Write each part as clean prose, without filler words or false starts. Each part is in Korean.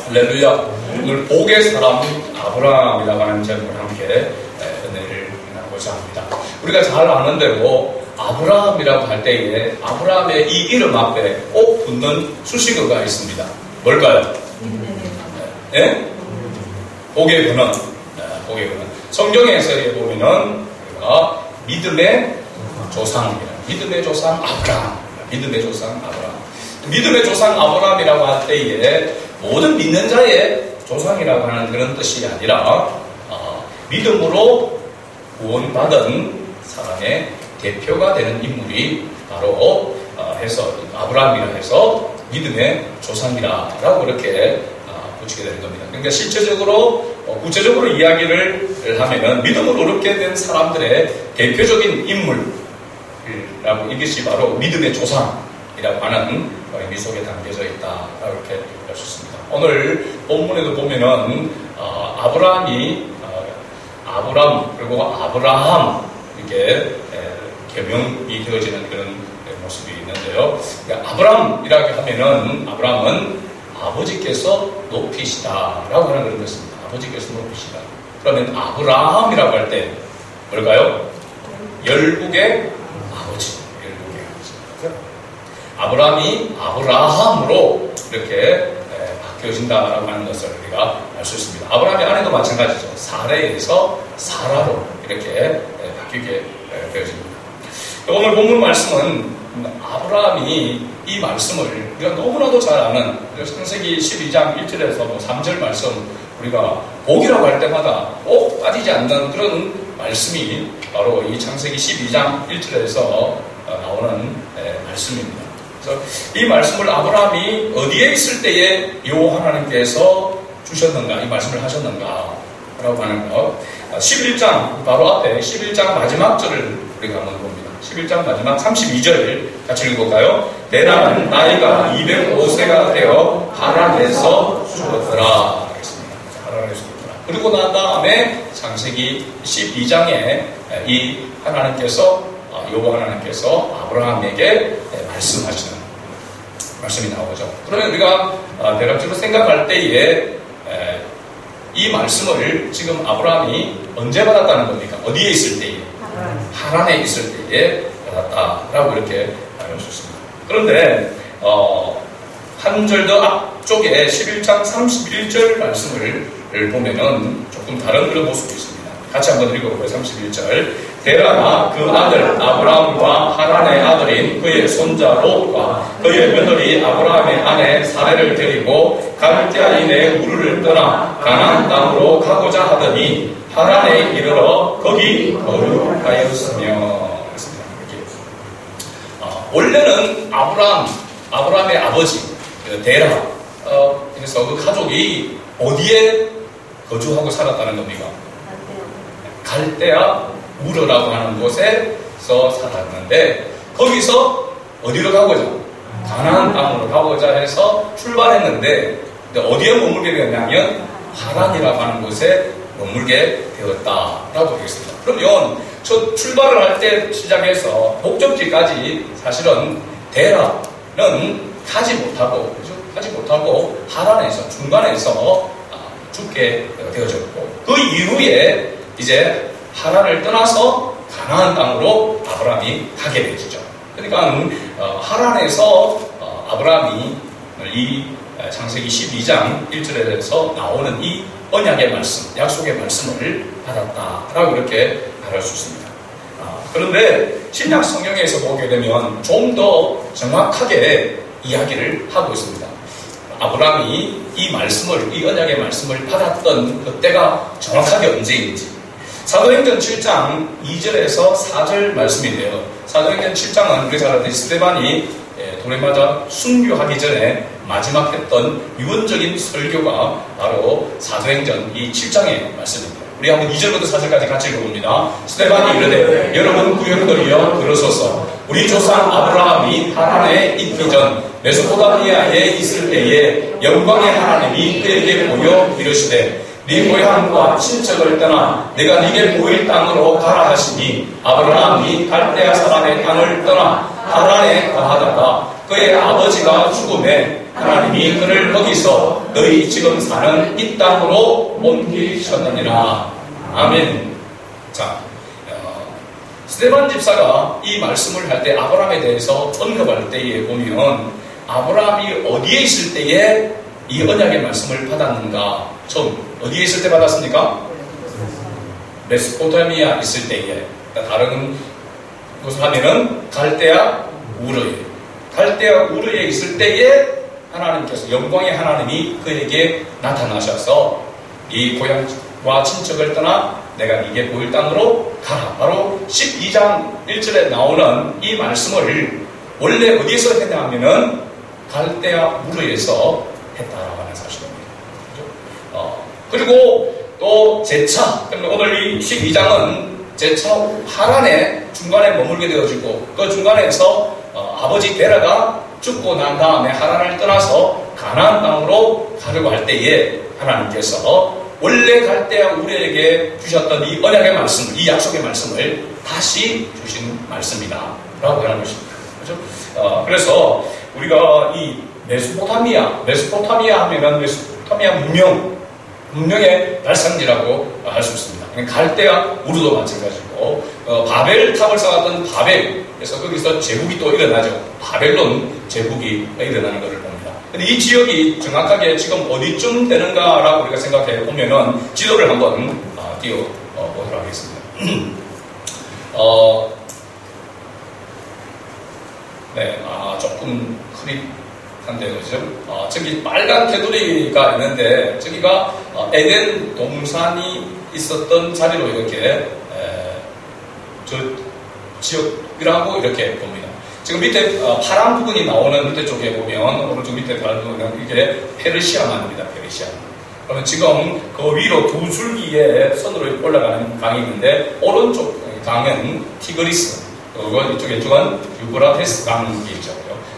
할렐루야. 오늘 복의 사람 아브라함이라고 하는 제목을 함께 은혜를 나누고자 합니다. 우리가 잘 아는 대로 아브라함이라고 할 때에 아브라함의 이 이름 앞에 꼭 붙는 수식어가 있습니다. 뭘까요? 네? 복의 근원. 복의 근원. 성경에서 보면은 우리가 믿음의 조상입니다. 믿음의 조상 아브라함. 믿음의 조상 아브라함. 믿음의 조상 아브라함이라고 할 때에 모든 믿는 자의 조상이라고 하는 그런 뜻이 아니라 믿음으로 구원받은 사람의 대표가 되는 인물이 바로 해서 아브라함이라 해서 믿음의 조상이라고 그렇게 붙이게 되는 겁니다. 그러니까 실제적으로 구체적으로 이야기를 하면은 믿음으로 얻게 된 사람들의 대표적인 인물이라고 이것이 바로 믿음의 조상이라고 하는 의미 속에 담겨져 있다라고 이렇게 할 수 있습니다. 오늘 본문에도 보면은 아브라함이 아브람 그리고 아브라함 이렇게 개명이 되어지는 그런 모습이 있는데요. 그러니까 아브람이라고 하면은 아브람은 아버지께서 높이시다라고 하는 그런 뜻입니다. 아버지께서 높이시다. 그러면 아브라함이라고 할 때 뭘까요? 열국의 아버지. 열국의 아버지. 아브라함이 아브라함으로 이렇게 바뀌어진다라고 하는 것을 우리가 알 수 있습니다. 아브라함의 아내도 마찬가지죠. 사레에서 사라로 이렇게 바뀌게 되어집니다. 오늘 본문 말씀은 아브라함이 이 말씀을 우리가 너무나도 잘 아는 창세기 12장 1절에서 3절 말씀 우리가 복이라고 할 때마다 꼭 빠지지 않는 그런 말씀이 바로 이 창세기 12장 1절에서 나오는 말씀입니다. 그래서 이 말씀을 아브라함이 어디에 있을 때에 여호와 하나님께서 주셨는가, 이 말씀을 하셨는가 라고 하는 것. 11장 바로 앞에 11장 마지막 절을 우리가 한번 봅니다. 11장 마지막 32절 같이 읽어볼까요? 내라는 나이가 205세가 되어 하란에서 죽었더라. 하란에서 죽었더라. 그리고 난 다음에 창세기 12장에 이 하나님께서 여호와 하나님께서 아브라함에게 말씀하시는 말씀이 나오죠. 그러면 우리가 대략적으로 생각할 때에 이 말씀을 지금 아브라함이 언제 받았다는 겁니까? 어디에 있을 때에? 하란에 있을 때에 받았다라고 이렇게 알 수 있습니다. 그런데 한 절 더 앞쪽에 11장 31절 말씀을 보면은 조금 다른 그런 모습이 있습니다. 같이 한번 읽어볼까요? 31절. 데라가 그 아들 아브라함과 하란의 아들인 그의 손자 롯과 그의 며느리 아브라함의 아내 사레를 데리고 갈대아인의 우르를 떠나 가나안 땅으로 가고자 하더니 하란에 이르러 거기 거류하였으며. 원래는 아브라함의 아버지 데라 그래서 그 가족이 어디에 거주하고 살았다는 겁니까? 갈대아 우르라고 하는 곳에서 살았는데 거기서 어디로 가고자? 가나안 땅으로 가고자 해서 출발했는데 어디에 머물게 되었냐면 하란이라고 하는 곳에 머물게 되었다라고 되겠습니다. 그러면 저 출발을 할 때 시작해서 목적지까지 사실은 데라는 가지 못하고 하란에서 중간에서 죽게 되어졌고 그 이후에 이제 하란을 떠나서 가나안 땅으로 아브라함이 가게 되죠. 그러니까 하란에서 아브라함이 이 창세기 12장 1절에서 나오는 이 언약의 말씀, 약속의 말씀을 받았다라고 이렇게 말할 수 있습니다. 그런데 신약 성경에서 보게 되면 좀 더 정확하게 이야기를 하고 있습니다. 아브라함이 이 말씀을, 이 언약의 말씀을 받았던 그때가 정확하게 언제인지. 사도행전 7장 2절에서 4절 말씀인데요. 사도행전 7장은 우리 잘 아는 스데반이 돌에 맞아 순교하기 전에 마지막 했던 유언적인 설교가 바로 사도행전 이 7장의 말씀입니다. 우리 한번 2절부터 4절까지 같이 읽어봅니다. 스데반이 이르되 여러분 구형들이여 들으소서. 우리 조상 아브라함이 하란에 있기 전 메소포타미아에 있을 때에 영광의 하나님이 그에게 보여 이르시되 네 고향과 친척을 떠나 내가 네게 보일 땅으로 가라 하시니 아브라함이 갈대아 사람의 땅을 떠나 하란에 거하다가 그의 아버지가 죽음에 하나님이 그를 거기서 너희 지금 사는 이 땅으로 옮기셨느니라. 아멘. 자, 스데반 집사가 이 말씀을 할 때 아브라함에 대해서 언급할 때에 보면 아브라함이 어디에 있을 때에 이 언약의 말씀을 받았는가? 처음 어디에 있을 때 받았습니까? 메소포타미아 있을 때에. 다른 곳을 하면은 갈대아 우르에. 갈대아 우르에 있을 때에 하나님께서 영광의 하나님이 그에게 나타나셔서 이 고향과 친척을 떠나 내가 네게 보일 땅으로 가라. 바로 12장 1절에 나오는 이 말씀을 원래 어디에서 했냐 하면은 갈대아 우르에서 했다라고 하는 사실입니다. 그리고 또 제차, 오늘 이 12장은 제차 하란의 중간에 머물게 되어지고 그 중간에서 아버지 데라가 죽고 난 다음에 하란을 떠나서 가나안 땅으로 가려고 할 때에 하나님께서 원래 갈대아 우리에게 주셨던 이 언약의 말씀을, 이 약속의 말씀을 다시 주신 말씀이다 라고 하는 것입니다. 그렇죠? 그래서 우리가 이 메소포타미아 하면은 메소포타미아 문명의 발상지라고 할 수 있습니다. 갈대아 우르도 마찬가지고 바벨 탑을 쌓았던 바벨에서 거기서 제국이 또 일어나죠. 바벨론 제국이 일어나는 것을 봅니다. 근데 이 지역이 정확하게 지금 어디쯤 되는가라고 우리가 생각해 보면은 지도를 한번 띄워 보도록 하겠습니다. 네, 조금 흐릿한데 그죠? 저기 빨간 테두리가 있는데 저기가 에덴 동산이 있었던 자리로 이렇게 저 지역이라고 이렇게 봅니다. 지금 밑에 파란 부분이 나오는 밑에 쪽에 보면 오른쪽 밑에 파란 부분은 이게 페르시아만입니다. 페르시아. 그러면 지금 그 위로 두 줄기의 선으로 올라가는 강이 있는데 오른쪽 강은 티그리스, 그리고 이쪽에 쪽은 유브라테스 강이죠.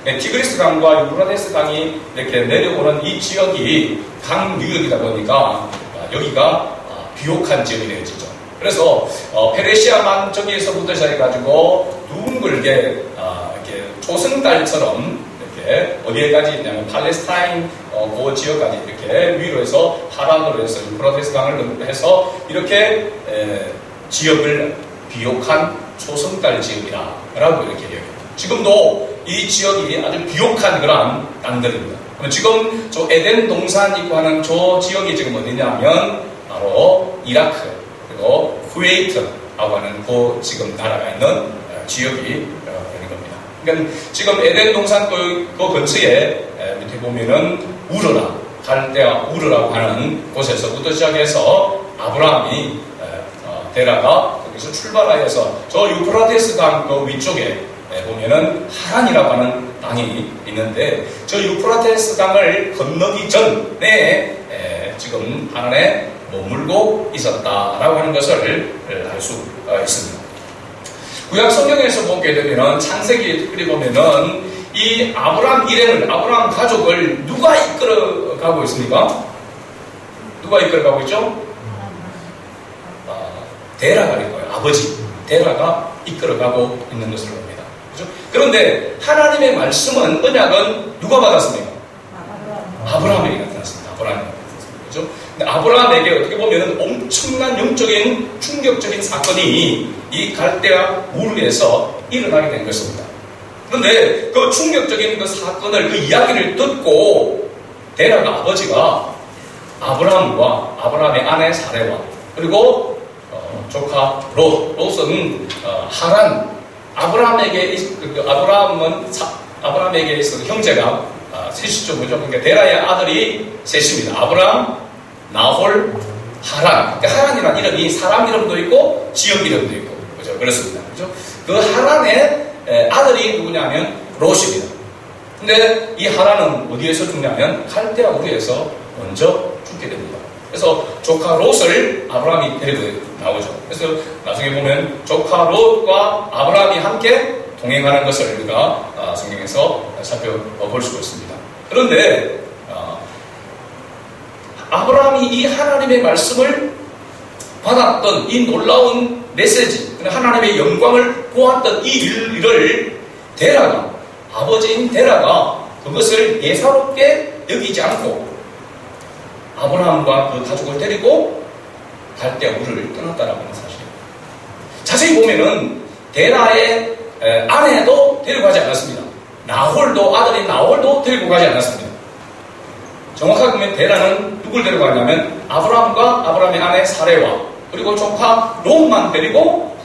티그리스 강과 유브라테스 강이 이렇게 내려오는 이 지역이 강 유역이다 보니까 여기가 비옥한 지역이 되어지죠. 그래서 페르시아만 저기에서부터 시작해가지고 둥글게 이렇게 초승달처럼 이렇게 어디에까지 있냐면 팔레스타인 그 지역까지 이렇게 위로 해서 하란으로 해서 유프라테스 강을 해서 이렇게 지역을 비옥한 초승달 지역이라고 이렇게 얘기합니다. 지금도 이 지역이 아주 비옥한 그런 땅들입니다. 지금 저 에덴 동산 있고 하는 저 지역이 지금 어디냐면 바로 이라크 그리고 쿠웨이트라고 하는 그 지금 나라가 있는 지역이 되는 겁니다. 그러니까 지금 에덴 동산 그 근처에 밑에 보면은 우르라, 갈대아 우르라고 하는 곳에서부터 시작해서 아브라함이 데라가 거기서 출발하여서 저 유프라테스 강 그 위쪽에 보면은 하란이라고 하는 땅이 있는데 저 유프라테스 강을 건너기 전에 지금 하란에 머물고 있었다라고 하는 것을 알 수 있습니다. 구약 성경에서 보게 되면은 창세기에 특별히 보면은 이 아브라함 일행을, 아브라함 가족을 누가 이끌어가고 있습니까? 누가 이끌어가고 있죠? 데라가 있고요. 아버지 데라가 이끌어가고 있는 것을 봅니다. 그렇죠? 그런데 하나님의 말씀은 언약은 누가 받았습니까? 아브라함에게 나타났습니다. 아브라함에게 나타났습니다. 그렇죠? 근데 아브라함에게 어떻게 보면 엄청난 영적인 충격적인 사건이 이 갈대아 우르에서 일어나게 된 것입니다. 그런데 그 충격적인 그 사건을, 그 이야기를 듣고 데라가 아버지가 아브라함과 아브라함의 아내 사레와 그리고 조카 롯은 하란, 아브라함에게 있어서 형제가 셋이죠. 그죠? 그러니까 데라의 아들이 셋입니다. 아브라함, 나홀, 하란. 그러니까 하란이라는 이름이 사람 이름도 있고 지역 이름도 있고, 그죠? 그렇습니다. 그죠? 그 하란의 아들이 누구냐면 롯입니다. 근데 이 하란은 어디에서 죽냐면 갈대아 우르에서 먼저 죽게 됩니다. 그래서 조카 롯을 아브라함이 데리고 나오죠. 그래서 나중에 보면 조카 롯과 아브라함이 함께 동행하는 것을 우리가 성경에서 살펴볼 수가 있습니다. 그런데 아브라함이 이 하나님의 말씀을 받았던 이 놀라운 메시지, 하나님의 영광을 보았던 이 일을 데라가, 아버지인 데라가 그것을 예사롭게 여기지 않고 아브라함과 그 가족을 데리고 갈대아 우르를 떠났다라고 하는 사실입니다. 자세히 보면은 데라의 아내도 데리고 가지 않았습니다. 나홀도, 아들인 나홀도 데리고 가지 않았습니다. 정확하게 보면 데라는 누굴 데리고 가냐면 아브라함과 아브라함의 아내 사레와 그리고 조카 롯만 데리고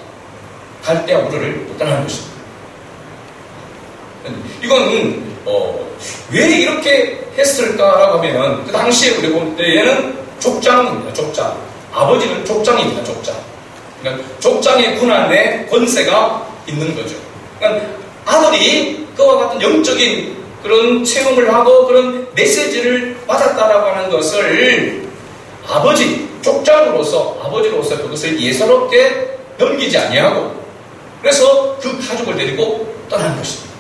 갈대아 우르를 떠나는 것입니다. 이건 왜 이렇게 했을까라고 하면은 그 당시에 우리 볼 때에는 족장입니다. 족장. 아버지는 족장입니다. 족장. 그러니까 족장의 군안에 권세가 있는 거죠. 그러니까 아들이 그와 같은 영적인 그런 체험을 하고 그런 메시지를 받았다라고 하는 것을 족장으로서 아버지로서 그것을 예사롭게 넘기지 아니하고 그래서 그 가족을 데리고 떠난 것입니다.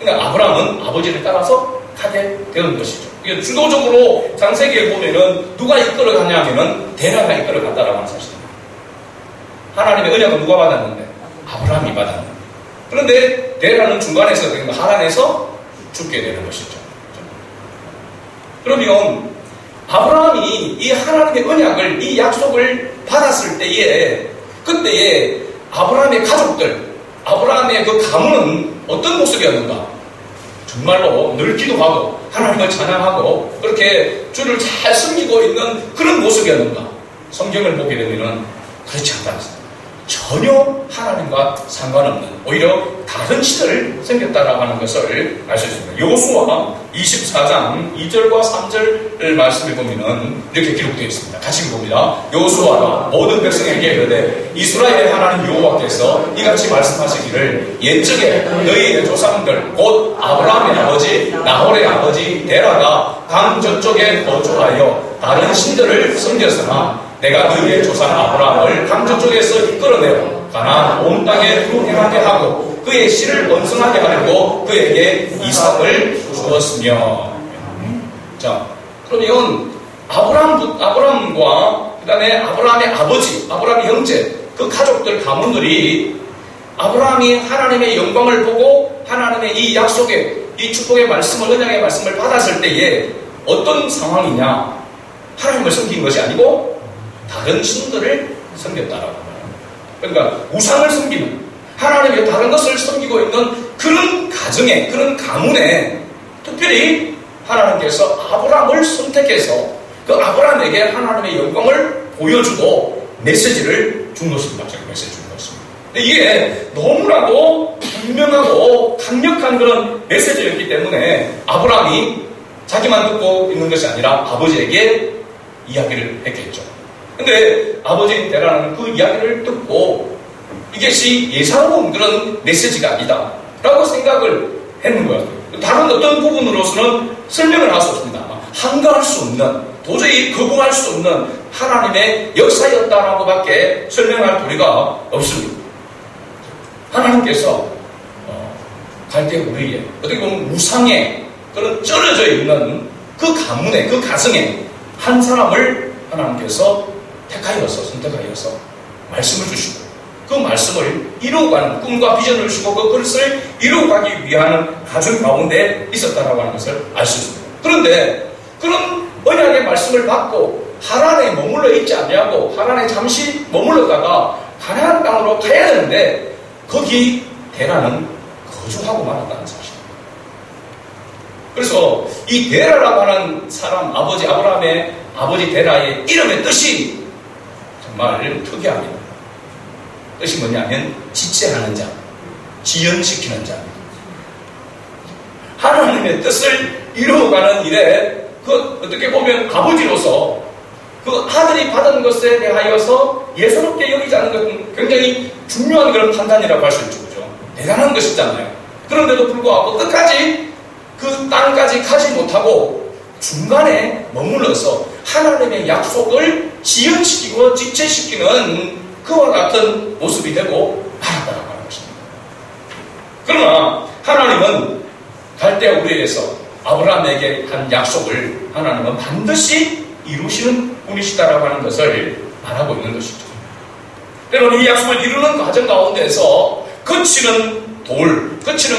그러니까 아브라함은 아버지를 따라서 가게 되는 것이죠. 이게 주도적으로 창세기에 보면은 누가 이끌어가냐면은 데라가 이끌어간다라고 하는 사실입니다. 하나님의 은혜가 누가 받았는데? 아브라함이 받았는데. 그런데 데라는 중간에서 하란에서 죽게 되는 것이죠. 그러면 아브라함이 이 하나님의 언약을, 이 약속을 받았을 때에 그때에 아브라함의 가족들, 아브라함의 그 가문은 어떤 모습이었는가? 정말로 늘 기도하고 하나님을 찬양하고 그렇게 주를 잘 섬기고 있는 그런 모습이었는가? 성경을 보게 되면 그렇지 않다는 것입니다. 전혀 하나님과 상관없는 오히려 다른 신을 섬겼다라고 하는 것을 알 수 있습니다. 여호수아 24장 2절과 3절 말씀을 보면 이렇게 기록되어 있습니다. 같이 봅니다. 여호수아가 모든 백성에게 이르되 이스라엘의 하나님 여호와께서 이같이 말씀하시기를 옛적에 너희의 조상들 곧 아브라함의 아버지 나홀의 아버지 데라가 강 저쪽에 거주하여 다른 신들을 섬겼으나 내가 너희의 조상 아브라함을 강 저쪽에서 이끌어내어 가나안 온 땅에 통행하게 하고 그의 씨를 번성하게 하려고 그에게 이삭을 주었으며. 자, 그러면 아브라함과 그 다음에 아브라함의 아버지, 아브라함의 형제, 그 가족들 가문들이 아브라함이 하나님의 영광을 보고 하나님의 이 약속의 이 축복의 말씀을, 언약의 말씀을 받았을 때에 어떤 상황이냐? 하나님을 섬긴 것이 아니고 다른 신들을 섬겼다라고 합니다. 그러니까 우상을 섬기는, 하나님의 다른 것을 섬기고 있는 그런 가정에, 그런 가문에 특별히 하나님께서 아브라함을 선택해서 그 아브라함에게 하나님의 영광을 보여주고 메시지를 준 것입니다. 메시지 준 것입니다. 이게 너무나도 분명하고 강력한 그런 메시지였기 때문에 아브라함이 자기만 듣고 있는 것이 아니라 아버지에게 이야기를 했겠죠. 근데 아버지인 데라는 그 이야기를 듣고 이것이 예사로운 그런 메시지가 아니다 라고 생각을 했는 거예요. 다른 어떤 부분으로서는 설명을 할 수 없습니다. 한가할 수 없는, 도저히 거부할 수 없는 하나님의 역사였다라고 밖에 설명할 도리가 없습니다. 하나님께서 갈대아 우르에 어떻게 보면 우상에 그런 쩔어져 있는 그 가문에, 그 가정에 한 사람을 하나님께서 선택하여서 말씀을 주시고 그 말씀을 이루어가는 꿈과 비전을 주시고 그것을 이루어가기 위한 가정 가운데 있었다라고 하는 것을 알 수 있습니다. 그런데 그런 언약의 말씀을 받고 하란에 머물러 있지 아니하고 하란에 잠시 머물렀다가 가나안 땅으로 가야 되는데 거기 데라는 거주하고 말았다는 사실입니다. 그래서 이 데라라고 하는 사람, 아버지 아브라함의 아버지 데라의 이름의 뜻이 정말 특이합니다. 뜻이 뭐냐면 지체하는 자, 지연시키는 자. 하나님의 뜻을 이루어가는 일에 그 어떻게 보면 아버지로서 그 아들이 받은 것에 대하여서 예사롭게 여기지 않는 것은 굉장히 중요한 그런 판단이라고 할 수 있죠. 그죠? 대단한 것이잖아요. 그런데도 불구하고 끝까지 그 땅까지 가지 못하고 중간에 머물러서 하나님의 약속을 지연시키고 지체시키는 그와 같은 모습이 되고 말았다고 하는 것입니다. 그러나 하나님은 갈대아 우르에서 아브라함에게 한 약속을 하나님은 반드시 이루시는 분이시다라고 하는 것을 말하고 있는 것이죠. 때로는 이 약속을 이루는 과정 가운데서 거치는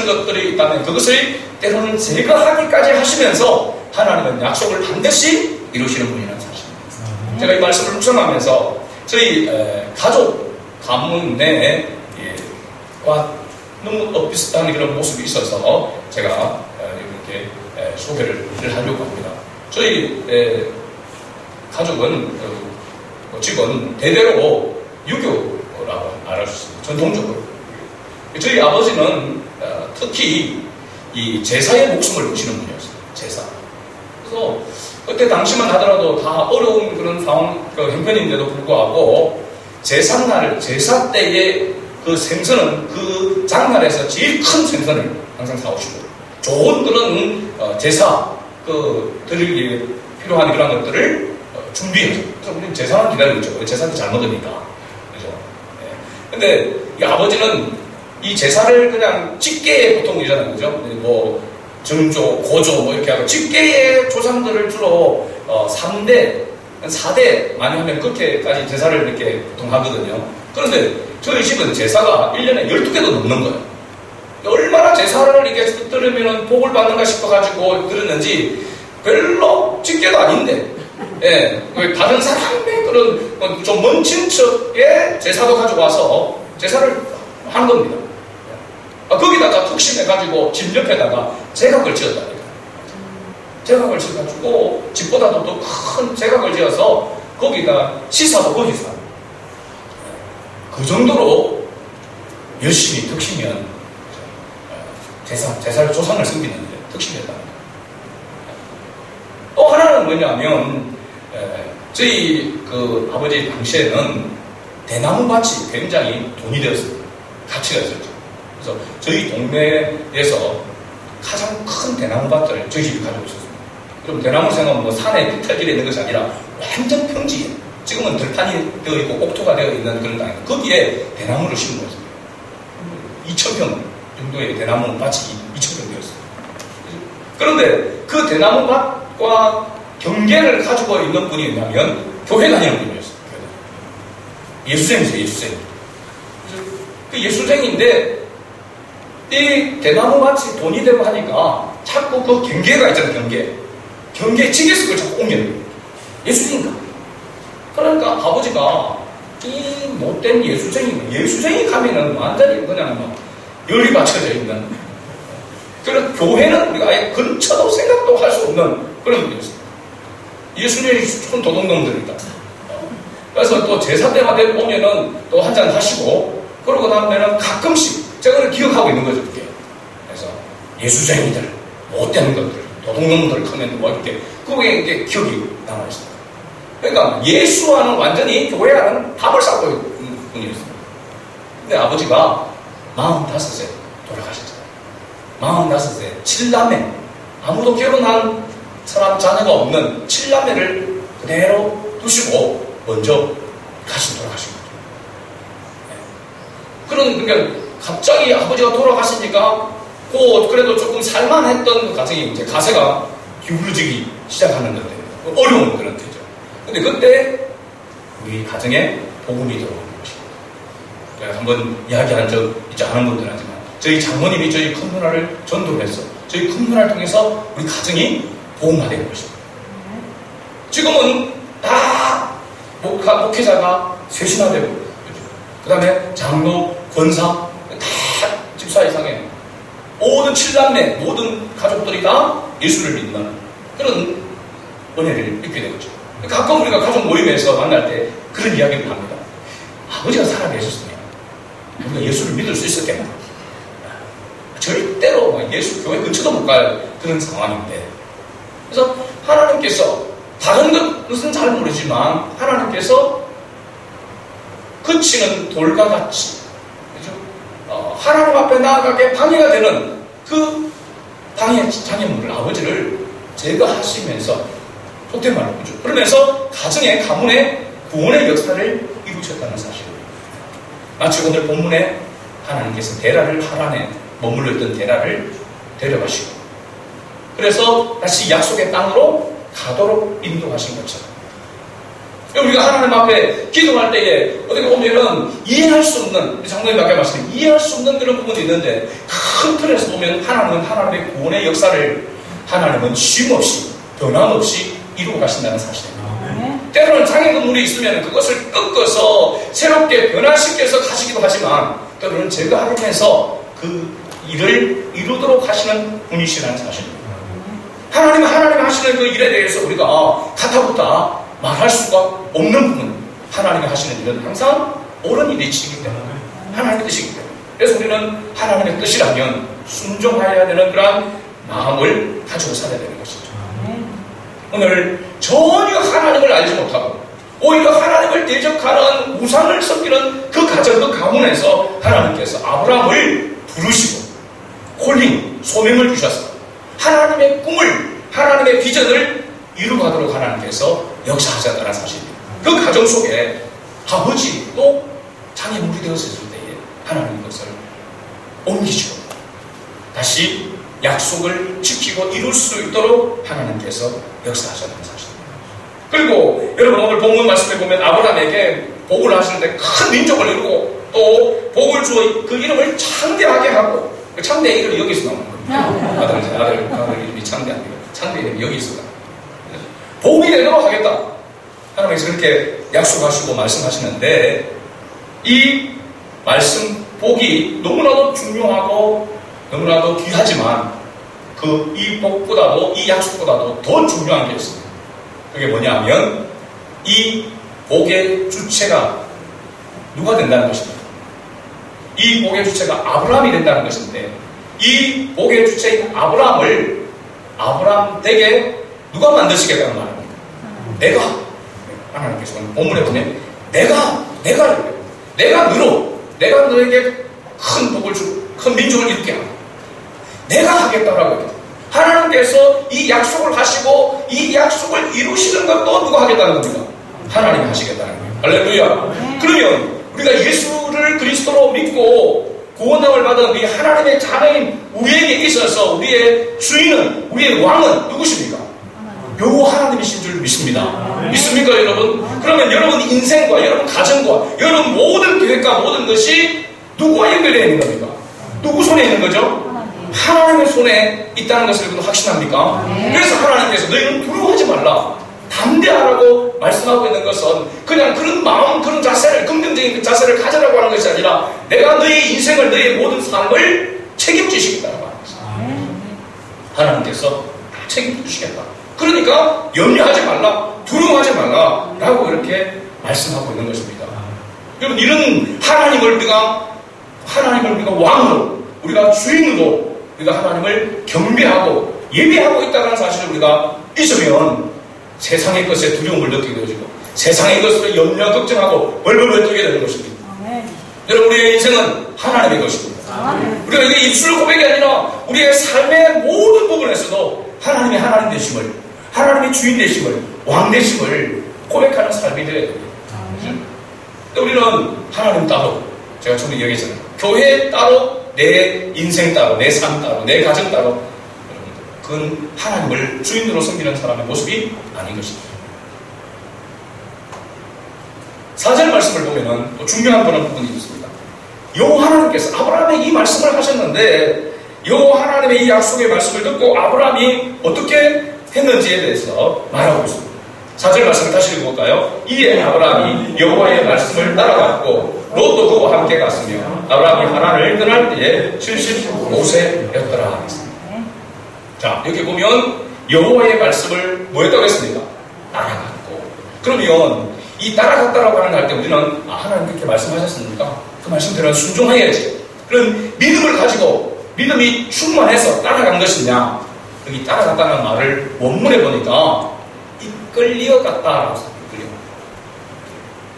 것들이 있다면 그것을 때로는 제거하기까지 하시면서 하나님은 약속을 반드시 이루시는 분이라는 사실입니다. 제가 이 말씀을 묵상하면서 저희 가족 가문 내에 너무 비슷한 그런 모습이 있어서 제가 이렇게 소개를 하려고 합니다. 저희 가족은 집은 대대로 유교라고 알을 수 있습니다. 전통적으로. 저희 아버지는 특히 이 제사의 목숨을 거시는 분이었어요. 제사. 그래서 그때 당시만 하더라도 다 어려운 그런 상황, 형편인데도 불구하고 제삿날, 제사 때의 그 생선은 그 장날에서 제일 큰 생선을 항상 사오시고 좋은 그런 제사 드리기 필요한 그런 것들을 준비해서 그래서 우리는 제사만 기다리고 있죠. 제사를 잘 먹으니까. 그죠? 근데 이 아버지는 이 제사를 그냥 집게에 보통 이잖아요. 그죠? 뭐 정조, 고조 뭐 이렇게 하고 집게의 조상들을 주로 3대, 4대 많이 하면 그렇게까지 제사를 이렇게 보통 하거든요. 그런데 저희 집은 제사가 1년에 12개도 넘는 거예요. 얼마나 제사를 이렇게 들으면 복을 받는가 싶어가지고 들었는지 별로 집게도 아닌데, 예, 다른 사람의 그런 좀 먼 친척의 제사도 가져와서 제사를 하는 겁니다. 거기다가 특심해가지고 집 옆에다가 제각을 지었다니까. 제각을 지어가지고 집보다도 더 큰 제각을 지어서 거기다 시사도 거기서 그 정도로 열심히 특심면 제사를 조상을 섬기는데 특심했다. 또 하나는 뭐냐면 저희 그 아버지 당시에는 대나무 밭이 굉장히 돈이 되었어요. 가치가 있었죠. 그래서 저희 동네에서 가장 큰 대나무 밭을 저희 집이 가지고 있었습니다. 그럼 대나무 생각은 뭐 산에 빗탈길에 있는 것이 아니라 완전 평지에 지금은 들판이 되어 있고 옥토가 되어 있는 그런 땅에 거기에 대나무를 심은 거죠. 2,000평 정도의 대나무 밭이 2,000평 되었어요. 그런데 그 대나무 밭과 경계를 가지고 있는 분이 있냐면 교회 다니는 분이었어요. 예수생이죠, 예수생. 그 예수생인데 이 대나무 밭이 돈이 되고 하니까 자꾸 그 경계가 있잖아요, 경계 지게석을 자꾸 옮겨요. 예수생인가? 그러니까 아버지가 이 못된 예수생이 가면은 완전히 그냥 막 열이 받쳐져 있는 그런 교회는 우리가 아예 근처도 생각도 할 수 없는 그런 분이었어요. 예수님이 큰 도둑놈들이다. 그래서 또 제사 때마다 오면은 또 한잔 하시고 그러고 나면은 가끔씩 제가 그걸 기억하고 있는 거죠. 그게. 그래서 예수쟁이들, 못된 것들, 도둑놈들 하면 뭐 이렇게 그게 이제 기억이 남아있어요. 그러니까 예수와는 완전히 교회와는 답을 쌓고 있는 분이었어요. 근데 아버지가 45세 돌아가셨어요. 45세 7남매 아무도 결혼한 사람 자녀가 없는 7남매를 그대로 두시고 먼저 돌아가신 거죠. 그러니까 갑자기 아버지가 돌아가시니까 그래도 조금 살만했던 그 가정이 이제 가세가 기울어지기 시작하는 건데 어려운 그런 때죠. 근데 그때 우리 가정에 복음이 들어오는 것입니다. 제가 한번 이야기한 적 있지 않은 분들은 하지만 저희 장모님이 저희 큰 누나를 전도를 했어. 저희 큰 누나를 통해서 우리 가정이 복음화된 것입니다. 지금은 다 목회자가 쇄신화되고 그 다음에 장로, 권사 다 집사 이상의 모든 7남매 모든 가족들이 다 예수를 믿는 그런 은혜를 입게 되었죠. 가끔 우리가 가족 모임에서 만날 때 그런 이야기를 합니다. 아버지가 살아계셨으면 우리가 예수를 믿을 수 있었겠나? 절대로 예수 교회 근처도 못 갈 그런 상황인데 그래서 하나님께서 다른 것은 잘 모르지만 하나님께서 그치는 돌과 같이 그죠? 하나님 앞에 나아가게 방해가 되는 그 방해 장애물을 아버지를 제거하시면서 속된 말로 그죠? 그러면서 가정의 가문의 구원의 역사를 이루셨다는 사실입니다. 마치 오늘 본문에 하나님께서 데라를 하란에 머물러 있던 데라를 데려가시고 그래서 다시 약속의 땅으로 가도록 인도하신 것처럼 우리가 하나님 앞에 기도할 때에 어떻게 보면은 이해할 수 없는 장로님 아까 말씀드린 이해할 수 없는 그런 부분이 있는데 큰 틀에서 보면 하나님은 하나님의 구원의 역사를 하나님은 쉼없이 변함없이 이루어 가신다는 사실입니다. 때로는 장애 건물이 있으면 그것을 꺾어서 새롭게 변화시켜서 가시기도 하지만 때로는 제거하면서 그 일을 이루도록 하시는 분이시라는 사실입니다. 하나님이 하시는 그 일에 대해서 우리가 가타부타 말할 수가 없는 부분, 하나님이 하시는 일은 항상 옳은 일이시기 때문에, 하나님의 뜻이기 때문에, 그래서 우리는 하나님의 뜻이라면 순종해야 되는 그런 마음을 가지고 살아야 되는 것이죠. 오늘 전혀 하나님을 알지 못하고 오히려 하나님을 대적하는 우상을 섬기는 그 가정, 그 가문에서 하나님께서 아브라함을 부르시고 콜링, 소명을 주셔서 하나님의 꿈을, 하나님의 비전을 이루가도록 하나님께서 역사하셨다는 사실입니다. 그 가정 속에 아버지도 장애물이 되었을 때에 하나님 것을 옮기시고 다시 약속을 지키고 이룰 수 있도록 하나님께서 역사하셨다는 사실입니다. 그리고 여러분 오늘 본문 말씀에 보면 아브라함에게 복을 하시는데 큰 민족을 이루고 또 복을 주어 그 이름을 창대하게 하고, 그 창대의 이름이 여기서 나오는 겁니다. 아들 이름이 창대합니다. 창대 이름이 여기서 나옵니다. 복이 되도록 하겠다. 하나님께서 그렇게 약속하시고 말씀하시는데 이 말씀, 복이 너무나도 중요하고 너무나도 귀하지만 이 복보다도, 이 약속보다도 더 중요한 게 있습니다. 그게 뭐냐면 이 복의 주체가 누가 된다는 것입니다. 이 복의 주체가 아브라함이 된다는 것인데 이 복의 주체인 아브라함을 아브라함 댁에 누가 만드시겠다는 말입니다. 내가, 하나님께서 본문에 보면 내가 너에게 큰 복을 주고 큰 민족을 일으키게 하고 내가 하겠다라고 해요. 하나님께서 이 약속을 하시고 이 약속을 이루시는 것도 누가 하겠다는 겁니다. 하나님이 하시겠다는 거예요. 할렐루야. 그러면 우리가 예수를 그리스도로 믿고 구원함을 받은 우리 하나님의 자녀인 우리에게 있어서 우리의 주인은, 우리의 왕은 누구십니까? 요 하나님이신 줄 믿습니다. 믿습니까 여러분? 그러면 여러분 인생과 여러분 가정과 여러분 모든 계획과 모든 것이 누구와 연결되어 있는 겁니까? 누구 손에 있는 거죠? 하나님의 손에 있다는 것을 여러분 확신합니까? 그래서 하나님께서 너희는 두려워하지 말라, 담대하라고 말씀하고 있는 것은 그냥 그런 마음, 그런 자세를, 긍정적인 그 자세를 가져라고 하는 것이 아니라 내가 너의 인생을, 너의 모든 삶을 책임지시겠다고 하는 것입니다. 하나님께서 책임지시겠다. 그러니까 염려하지 말라, 두려워하지 말라 라고 이렇게 말씀하고 있는 것입니다. 여러분 이런 하나님을 우리가 왕으로, 우리가 주인으로 우리가 하나님을 경배하고 예배하고 있다는 사실을 우리가 잊으면 세상의 것에 두려움을 느끼게 되어지고 세상의 것으로 염려, 걱정하고 벌벌 떨게 되는 것입니다. 여러분 우리의 인생은 하나님의 것입니다. 우리가 이게 입술 고백이 아니라 우리의 삶의 모든 부분에서도 하나님이 하나님 되심을, 하나님이 주인 되심을, 왕 되심을 고백하는 삶이 되어야 됩니다. 우리는 하나님 따로, 제가 처음에 얘기했잖아요. 교회 따로, 내 인생 따로, 내 삶 따로, 내 가정 따로, 그건 하나님을 주인으로 섬기는 사람의 모습이 아닌 것입니다. 4절 말씀을 보면은 또 중요한 부분이 있습니다. 여호와 하나님께서 아브라함에게 이 말씀을 하셨는데 여호와 하나님의 이 약속의 말씀을 듣고 아브라함이 어떻게 했는지에 대해서 말하고 있습니다. 4절 말씀을 다시 읽어볼까요? 이에 아브라함이 여호와의 말씀을 따라갔고 롯도 그와 함께 갔으며 아브라함이 하란을 떠날 때에 75세였더라 하겠습니다. 자, 여기 보면 여호와의 말씀을 뭐 했다고 했습니까? 따라갔고. 그러면 이 따라갔다라고 할 때 우리는 하나님 그렇게 말씀하셨습니까? 그 말씀대로 순종해야지. 그런 믿음을 가지고 믿음이 충만해서 따라간 것이냐? 여기 따라갔다는 말을 원문에 보니까 이끌려갔다라고 했습니다.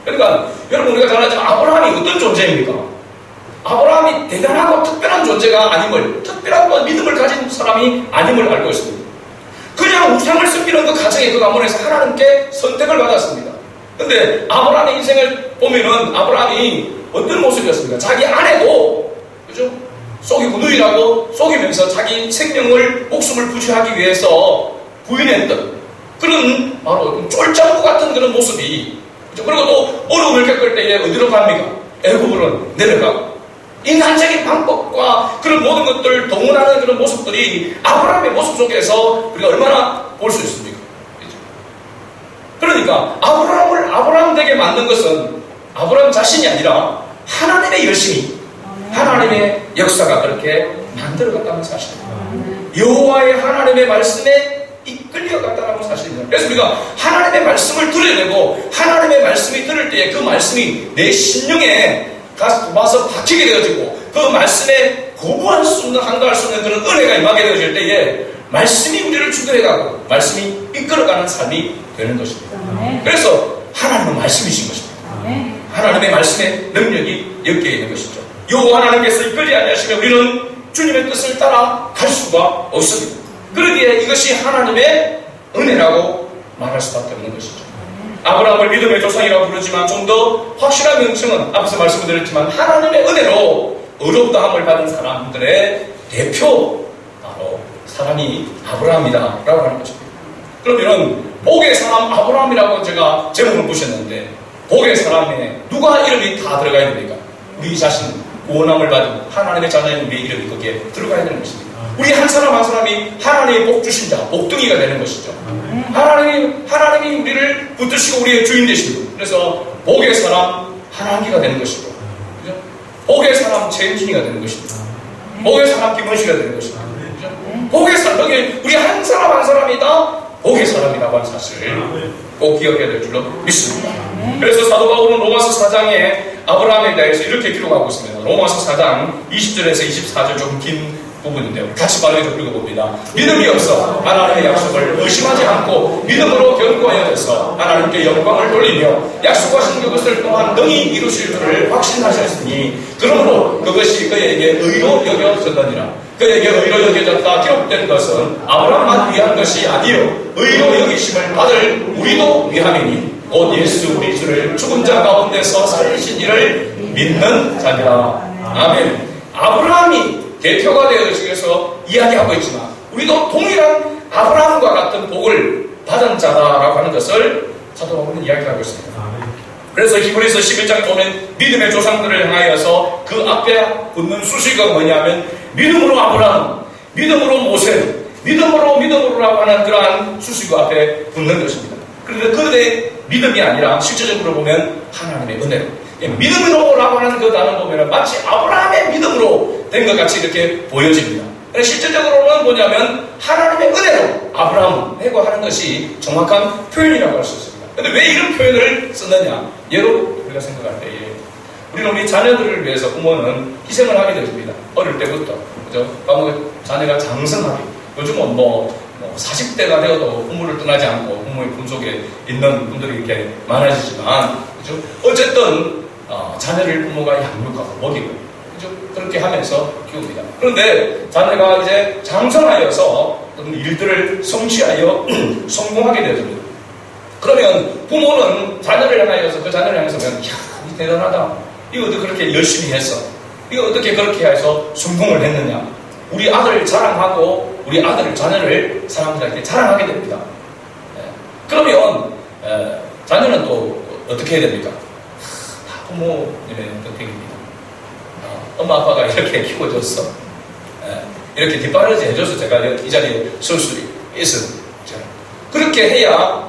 그러니까 여러분 우리가 잘 알지만 아브라함이 어떤 존재입니까? 아브라함이 대단하고 특별한 존재가 아님을, 특별한 믿음을 가진 사람이 아님을 알고 있습니다. 그냥 우상을 섬기는 그 가정의 그 가문에서 하나님께 선택을 받았습니다. 근데 아브라함의 인생을 보면은 아브라함이 어떤 모습이었습니까? 자기 아내도, 그죠? 속이고 누이라고 속이면서 자기 생명을, 목숨을 부지하기 위해서 부인했던 그런 바로 쫄장구 같은 그런 모습이, 그죠? 그리고 또 어려움을 겪을 때에 어디로 갑니까? 애굽으로 내려가고 인간적인 방법과 그런 모든 것들을 동원하는 그런 모습들이 아브라함의 모습 속에서 우리가 얼마나 볼 수 있습니까? 그러니까 아브라함을 되게 만든 것은 아브라함 자신이 아니라 하나님의 열심히, 하나님의 역사가 그렇게 만들어갔다는 사실입니다. 여호와의 하나님의 말씀에 이끌려갔다는 사실입니다. 그래서 우리가 하나님의 말씀을 들어내고 하나님의 말씀이 들을 때에 그 말씀이 내 심령에 와서 박히게 되어지고 그 말씀에 거부할 수 없는, 한가할 수 없는 그런 은혜가 임하게 되어질 때에 말씀이 우리를 주도해가고 말씀이 이끌어가는 삶이 되는 것입니다. 그래서 하나님은 말씀이신 것입니다. 하나님의 말씀에 능력이 엮여 있는 것이죠. 여호와 하나님께서 이끌지 아니하시면 우리는 주님의 뜻을 따라 갈 수가 없습니다. 그러기에 이것이 하나님의 은혜라고 말할 수밖에 없는 것이죠. 아브라함을 믿음의 조상이라고 부르지만 좀 더 확실한 명칭은 앞에서 말씀드렸지만 하나님의 은혜로 의롭다함을 받은 사람들의 대표 바로 사람이 아브라함이다 라고 하는 것입니다. 그러면 복의 사람 아브라함이라고 제가 제목을 보셨는데 복의 사람에 누가 이름이 다 들어가야 됩니까? 우리 자신 구원함을 받은 하나님의 자녀인 우리의 이름이 거기에 들어가야 되는 것입니다. 우리 한 사람 한 사람이 하나님의 복 주신 자, 복둥이가 되는 것이죠. 하나님이 우리를 붙드시고 우리의 주인 되시고, 그래서 복의 사람 하나님기가 되는 것이고, 그죠? 복의 사람 최은진이가 되는 것입니다. 복의 사람 김원식이가 되는 것입니다. 그죠? 복의 사람, 우리 한 사람 한 사람이 다 복의 사람이라고 하는 사실을 꼭 기억해야 될 줄로 믿습니다. 그래서 사도 바울은 로마서 4장에 아브라함에 대해서 이렇게 기록하고 있습니다. 로마서 4장 20절에서 24절 좀 긴 부분인데요. 같이 빠르게 좀 읽어봅니다. 믿음이 없어 하나님의 약속을 의심하지 않고 믿음으로 견고하여서 하나님께 영광을 돌리며 약속하신 그것을 또한 능히 이루실 줄을 확신하셨으니 그러므로 그것이 그에게 의로 여겨졌느니라. 그에게 의로 여겨졌다 기록된 것은 아브라함만 위한 것이 아니요 의로 여기심을 받을 우리도 위함이니 곧 예수 우리 주를 죽은 자 가운데서 살리신 이를 믿는 자니라. 아멘. 아브라함이 대표가 되어지기 위해서 이야기하고 있지만 우리도 동일한 아브라함과 같은 복을 받은 자다라고 하는 것을 사도 바울은 이야기하고 있습니다. 그래서 히브리서 11장에 보면 믿음의 조상들을 향하여서 그 앞에 붙는 수식어가 뭐냐면 믿음으로 아브라함, 믿음으로 모세, 믿음으로라고 하는 그러한 수식어 앞에 붙는 것입니다. 그런데 그들의 믿음이 아니라 실제적으로 보면 하나님의 은혜로, 믿음으로라고 하는 그 단어 보면 마치 아브라함의 믿음으로 된 것 같이 이렇게 보여집니다. 실제적으로는 뭐냐면 하나님의 은혜로 아브라함을 해고하는 것이 정확한 표현이라고 할 수 있습니다. 그런데 왜 이런 표현을 썼느냐? 예로 우리가 생각할 때에 우리는 우리 자녀들을 위해서 부모는 희생을 하게 됩니다. 어릴 때부터. 그죠? 자녀가 장성하게. 요즘은 40대가 되어도 부모를 떠나지 않고 부모의 품속에 있는 분들이 이렇게 많아지지만, 그죠? 어쨌든, 자녀를 부모가 양육하고 먹이고, 그죠? 그렇게 하면서 키웁니다. 그런데 자녀가 이제 장성하여서 어떤 일들을 성취하여 성공하게 되어집니다. 그러면 부모는 자녀를 향하여서 그 자녀를 향해서 그냥, 이야, 대단하다. 이거 어떻게 그렇게 열심히 했어? 이거 어떻게 그렇게 해서 성공을 했느냐? 우리 아들을 자랑하고 우리 아들을 자녀를 사람들에게 자랑하게 됩니다. 그러면 자녀는 또 어떻게 해야 됩니까? 다 부모님의 덕택입니다. 엄마 아빠가 이렇게 키워줬어. 이렇게 뒷바라지 해줘서 제가 이 자리에 설 수 있습니다. 그렇게 해야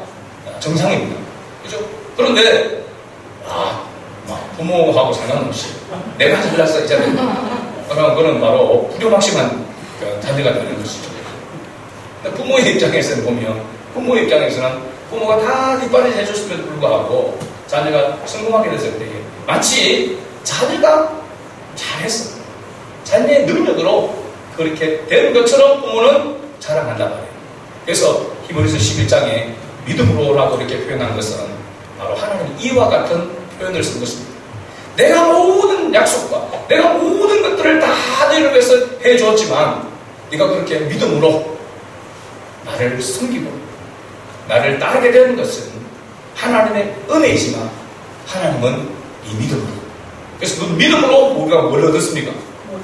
정상입니다. 그죠? 그런데 부모하고 상관없이 내가 잘났어 이 자리에. 그럼 그건 바로 불효막심한 자녀가 되는 것이죠. 부모의 입장에서는 보면, 부모의 입장에서는 부모가 다 뒷바라지 해줬음에도 불구하고 자녀가 성공하게 됐을 때 마치 자녀가 잘했어. 자녀의 능력으로 그렇게 된 것처럼 부모는 자랑한단 말이에요. 그래서 히브리서 11장에 믿음으로라고 이렇게 표현한 것은 바로 하나님 이와 같은 표현을 쓴 것입니다. 내가 모든 약속과 내가 모든 것들을 다 너희를 위해서 해주었지만 네가 그렇게 믿음으로 나를 섬기고 나를 따르게 되는 것은 하나님의 은혜이지만 하나님은 이 믿음으로, 그래서 그 믿음으로 우리가 뭘 얻었습니까?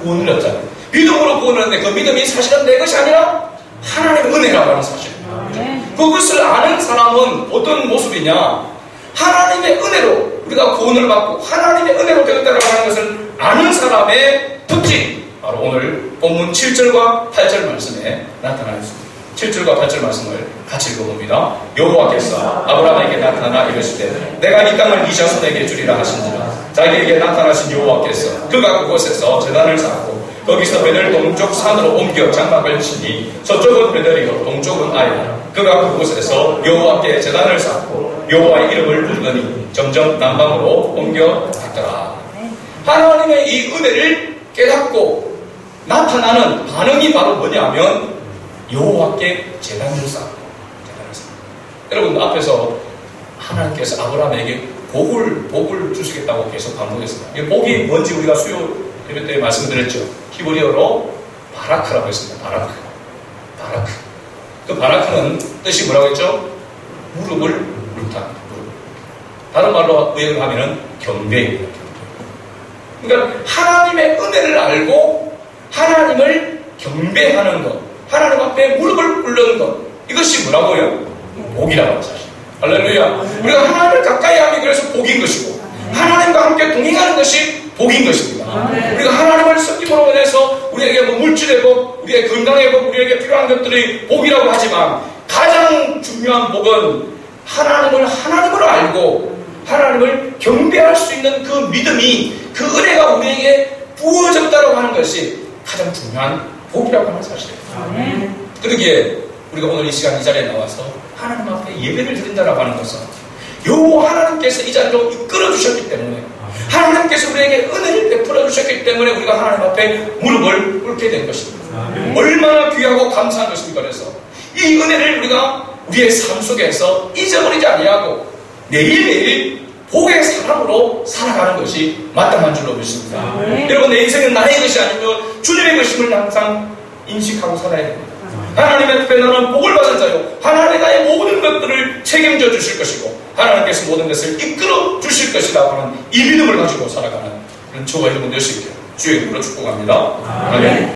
구원을 얻잖아요. 믿음으로 구원을 얻는데 그 믿음이 사실은 내 것이 아니라 하나님의 은혜라고 하는 사실입니다. 그것을 아는 사람은 어떤 모습이냐? 하나님의 은혜로 우리가 구원을 받고 하나님의 은혜로 되었다고 하는 것을 아는 사람의 특징, 바로 오늘 본문 7절과 8절 말씀에 나타나 있습니다. 7절과 8절 말씀을 같이 읽어봅니다. 여호와께서 아브라함에게 나타나 이르시되 내가 이 땅을 네 자손에게 주리라 하신지라. 자기에게 나타나신 여호와께서 그가 그곳에서 제단을 쌓고 거기서 베델 동쪽 산으로 옮겨 장막을 치니 서쪽은 베델이요 동쪽은 아이라. 그가 그곳에서 여호와께 제단을 쌓고 여호와의 이름을 부르더니 점점 남방으로 옮겨갔더라. 하나님의 이 은혜를 깨닫고 나타나는 반응이 바로 뭐냐면 여호와께 제단을 쌓고. 여러분 앞에서 하나님께서 아브라함에게 복을 주시겠다고 계속 반복했습니다. 이 복이 뭔지 우리가 수요 예배 때 말씀드렸죠. 히브리어로 바라크라고 했습니다. 바라크. 그 바라크는 뜻이 뭐라고 했죠? 무릎을 꿇다. 다른 말로 의역하면은 경배입니다. 그러니까 하나님의 은혜를 알고 하나님을 경배하는 것, 하나님 앞에 무릎을 꿇는 것, 이것이 뭐라고요? 복이라고 하는 사실. 할렐루야. 우리가 하나님을 가까이 하면 그래서 복인 것이고, 하나님과 함께 동행하는 것이 복인 것입니다. 우리가 하나님을 섬김으로 인해서 우리에게 뭐 물질의 복, 우리의 건강의 복, 우리에게 필요한 것들이 복이라고 하지만 가장 중요한 복은 하나님을 알고 하나님을 경배할 수 있는 그 믿음이, 그 은혜가 우리에게 부어졌다고 하는 것이 가장 중요한 복이라고 하는 사실이에요. 그러기에 우리가 오늘 이 시간 이 자리에 나와서 하나님 앞에 예배를 드린다라고 하는 것은 하나님께서 이 자리로 이끌어 주셨기 때문에, 하나님께서 우리에게 은혜를 베풀어 주셨기 때문에 우리가 하나님 앞에 무릎을 꿇게 된 것입니다. 얼마나 귀하고 감사한 것입니까? 그래서 이 은혜를 우리가 우리의 삶 속에서 잊어버리지 아니하고 매일매일 복의 사람으로 살아가는 것이 마땅한 줄로 믿습니다. 여러분, 내 인생은 나의 것이 아니고 주님의 것임을 항상 인식하고 살아야 됩니다. 하나님의 앞에 나는 복을 받은 자요, 하나님이 나의 모든 것들을 책임져 주실 것이고 하나님께서 모든 것을 이끌어 주실 것이라고 하는 이 믿음을 가지고 살아가는 그런 저와 여러분 되시길 주의 이름으로 축복합니다. 아멘.